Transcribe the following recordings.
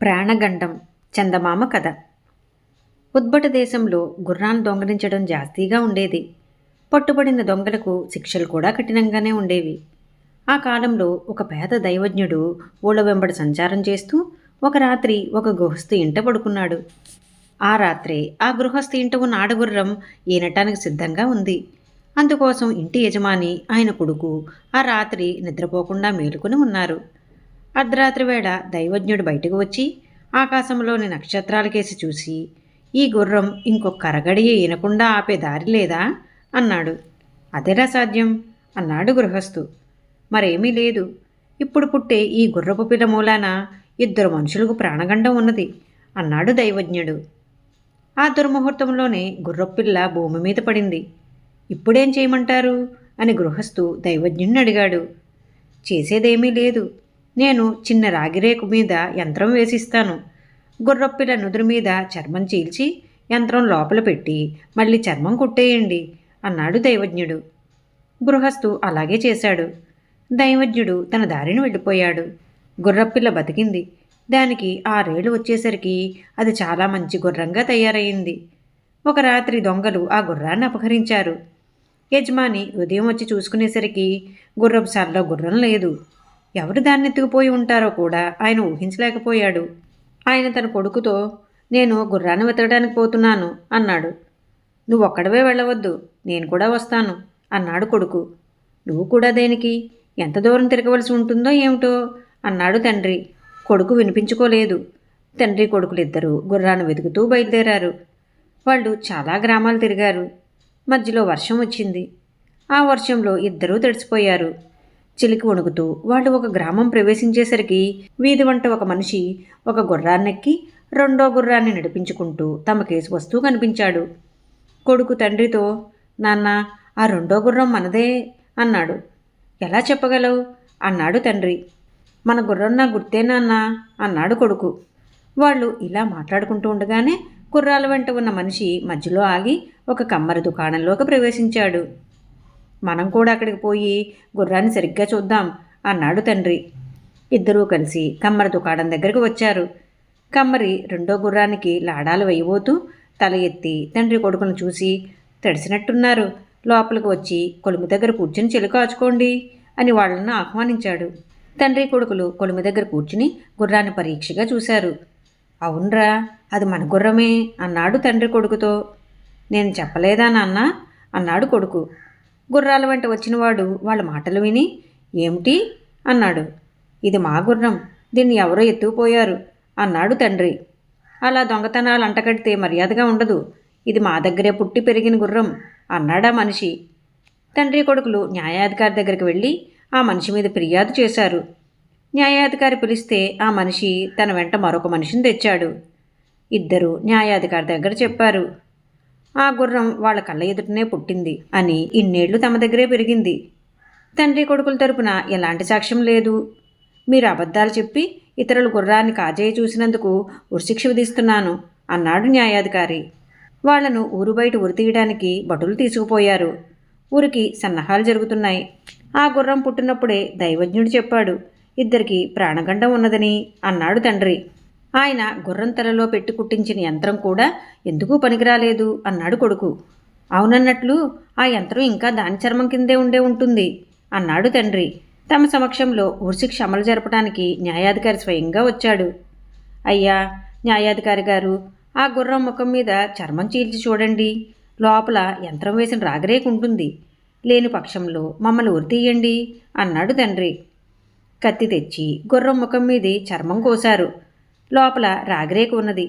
ప్రాణగండం చందమామ కథ. ఉద్భట దేశంలో గుర్రాన్ని దొంగలించడం జాస్తిగా ఉండేది. పట్టుబడిన దొంగలకు శిక్షలు కూడా కఠినంగానే ఉండేవి. ఆ కాలంలో ఒక పేద దైవజ్ఞుడు ఊళ్ళ వెంబడి సంచారం చేస్తూ ఒక రాత్రి ఒక గృహస్థు ఇంట పడుకున్నాడు. ఆ రాత్రే ఆ గృహస్థు ఇంట ఉన్న ఆడగుర్రం ఈనటానికి సిద్ధంగా ఉంది. అందుకోసం ఇంటి యజమాని ఆయన కొడుకు ఆ రాత్రి నిద్రపోకుండా మేలుకుని ఉన్నారు. అర్ధరాత్రి వేళ దైవజ్ఞుడు బయటకు వచ్చి ఆకాశంలోని నక్షత్రాలకేసి చూసి, ఈ గుర్రం ఇంకొక అరగడియ ఈనకుండా ఆపే దారి లేదా అన్నాడు. అదెలా సాధ్యం అన్నాడు గృహస్థు. మరేమీ లేదు. ఇప్పుడు పుట్టే ఈ గుర్రపు పిల్ల మూలాన ఇద్దరు మనుషులకు ప్రాణగండం ఉన్నది అన్నాడు దైవజ్ఞుడు. ఆ దుర్ముహూర్తంలోనే గుర్రపిల్ల భూమి మీద పడింది. ఇప్పుడేం చేయమంటారు అని గృహస్థు దైవజ్ఞుడిని అడిగాడు. చేసేదేమీ లేదు. నేను చిన్న రాగిరేకు మీద యంత్రం వేసిస్తాను. గుర్రపిల్ల నుదురు మీద చర్మం చీల్చి యంత్రం లోపల పెట్టి మళ్ళీ చర్మం కుట్టేయండి అన్నాడు దైవజ్ఞుడు. గృహస్థు అలాగే చేశాడు. దైవజ్ఞుడు తన దారిని వెళ్ళిపోయాడు. గుర్రపిల్ల బతికింది. దానికి 6 ఏళ్ళు వచ్చేసరికి అది చాలా మంచి గుర్రంగా తయారయింది. ఒక రాత్రి దొంగలు ఆ గుర్రాన్ని అపహరించారు. యజమాని ఉదయం వచ్చి చూసుకునేసరికి గుర్రపు సరలో గుర్రం లేదు. ఎవరు దాన్ని ఎత్తుకుపోయి ఉంటారో కూడా ఆయన ఊహించలేకపోయాడు. ఆయన తన కొడుకుతో, నేను గుర్రాన్ని వెతకడానికి పోతున్నాను అన్నాడు. నువ్వొక్కడవే వెళ్ళవద్దు, నేను కూడా వస్తాను అన్నాడు కొడుకు. నువ్వు కూడా దేనికి? ఎంత దూరం తిరగవలసి ఉంటుందో ఏమిటో అన్నాడు తండ్రి. కొడుకు వినిపించుకోలేదు. తండ్రి కొడుకులిద్దరూ గుర్రాన్ని వెతుకుతూ బయలుదేరారు. వాళ్ళు చాలా గ్రామాలు తిరిగారు. మధ్యలో వర్షం వచ్చింది. ఆ వర్షంలో ఇద్దరూ తడిసిపోయారు. చిలికి వణుకుతూ వాళ్ళు ఒక గ్రామం ప్రవేశించేసరికి వీధి వంట ఒక మనిషి ఒక గుర్రాన్నెక్కి రెండో గుర్రాన్ని నడిపించుకుంటూ తమ కేసు వస్తూ కనిపించాడు. కొడుకు తండ్రితో, నాన్న, ఆ రెండో గుర్రం మనదే అన్నాడు. ఎలా చెప్పగలవు అన్నాడు తండ్రి. మన గుర్రం నా గుర్తే నాన్న అన్నాడు కొడుకు. వాళ్ళు ఇలా మాట్లాడుకుంటూ ఉండగానే గుర్రాల వెంట ఉన్న మనిషి మధ్యలో ఆగి ఒక కమ్మరి దుకాణంలోకి ప్రవేశించాడు. మనం కూడా అక్కడికి పోయి గుర్రాన్ని సరిగ్గా చూద్దాం అన్నాడు తండ్రి. ఇద్దరూ కలిసి కమ్మరి దుకాణం దగ్గరికి వచ్చారు. కమ్మరి రెండో గుర్రానికి లాడాలు వేయబోతూ తల ఎత్తి తండ్రి కొడుకును చూసి, తడిసినట్టున్నారు, లోపలికి వచ్చి కొలుము దగ్గర కూర్చుని చెలి కాచుకోండి అని వాళ్ళను ఆహ్వానించాడు. తండ్రి కొడుకులు కొలుము దగ్గర కూర్చుని గుర్రాన్ని పరీక్షగా చూశారు. అవునరా, అది మన గుర్రమే అన్నాడు తండ్రి కొడుకుతో. నేను చెప్పలేదా నాన్న అన్నాడు కొడుకు. గుర్రాల వెంట వచ్చినవాడు వాళ్ళ మాటలు విని, ఏమిటి అన్నాడు. ఇది మా గుర్రం, దీన్ని ఎవరో ఎత్తుకుపోయారు అన్నాడు తండ్రి. అలా దొంగతనాలు అంటకడితే మర్యాదగా ఉండదు. ఇది మా దగ్గరే పుట్టి పెరిగిన గుర్రం అన్నాడా మనిషి. తండ్రి కొడుకులు న్యాయాధికారి దగ్గరికి వెళ్ళి ఆ మనిషి మీద ఫిర్యాదు చేశారు. న్యాయాధికారి పిలిస్తే ఆ మనిషి తన వెంట మరొక మనిషిని తెచ్చాడు. ఇద్దరు న్యాయాధికారి దగ్గర చెప్పారు. ఆ గుర్రం వాళ్ళ కళ్ళ ఎదుటనే పుట్టింది అని, ఇన్నేళ్లు తమ దగ్గరే పెరిగింది. తండ్రి కొడుకుల తరపున ఎలాంటి సాక్ష్యం లేదు. మీరు అబద్ధాలు చెప్పి ఇతరుల గుర్రాన్ని కాజేయ చూసినందుకు ఉరిశిక్ష విధిస్తున్నాను అన్నాడు న్యాయాధికారి. వాళ్లను ఊరు బయట ఉరి తీయడానికి భటులు తీసుకుపోయారు. ఊరికి సన్నాహాలు జరుగుతున్నాయి. ఆ గుర్రం పుట్టినప్పుడే దైవజ్ఞుడు చెప్పాడు, ఇద్దరికి ప్రాణగండం ఉన్నదని అన్నాడు తండ్రి. ఆయన గుర్రం తలలో పెట్టి కుట్టించిన యంత్రం కూడా ఎందుకు పనికిరాలేదు అన్నాడు కొడుకు. అవునన్నట్లు ఆ యంత్రం ఇంకా దాని చర్మం కిందే ఉండే ఉంటుంది అన్నాడు తండ్రి. తమ సమక్షంలో ఉరిశిక్ష అమలు జరపడానికి న్యాయాధికారి స్వయంగా వచ్చాడు. అయ్యా న్యాయాధికారి గారు, ఆ గుర్రం ముఖం మీద చర్మం చీల్చి చూడండి, లోపల యంత్రం వేసిన రాగరేకు ఉంటుంది. లేని పక్షంలో మమ్మల్ని ఉరితీయండి అన్నాడు తండ్రి. కత్తి తెచ్చి గుర్రం ముఖం మీది చర్మం కోశారు. లోపల రాగిరేకు ఉన్నది.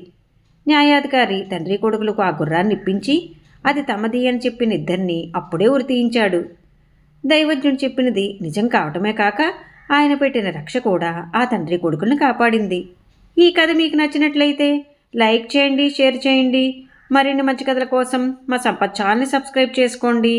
న్యాయాధికారి తండ్రి కొడుకులకు ఆ గుర్రాన్ని ఇప్పించి అది తమది అని చెప్పిన ఇద్దరిని అప్పుడే ఉరి తీయించాడు. దైవజ్ఞుడు చెప్పినది నిజం కావటమే కాక ఆయన పెట్టిన రక్ష కూడా ఆ తండ్రి కొడుకుల్ని కాపాడింది. ఈ కథ మీకు నచ్చినట్లయితే లైక్ చేయండి, షేర్ చేయండి. మరిన్ని మంచి కథల కోసం మా సంపత్ ఛానల్ని సబ్స్క్రైబ్ చేసుకోండి.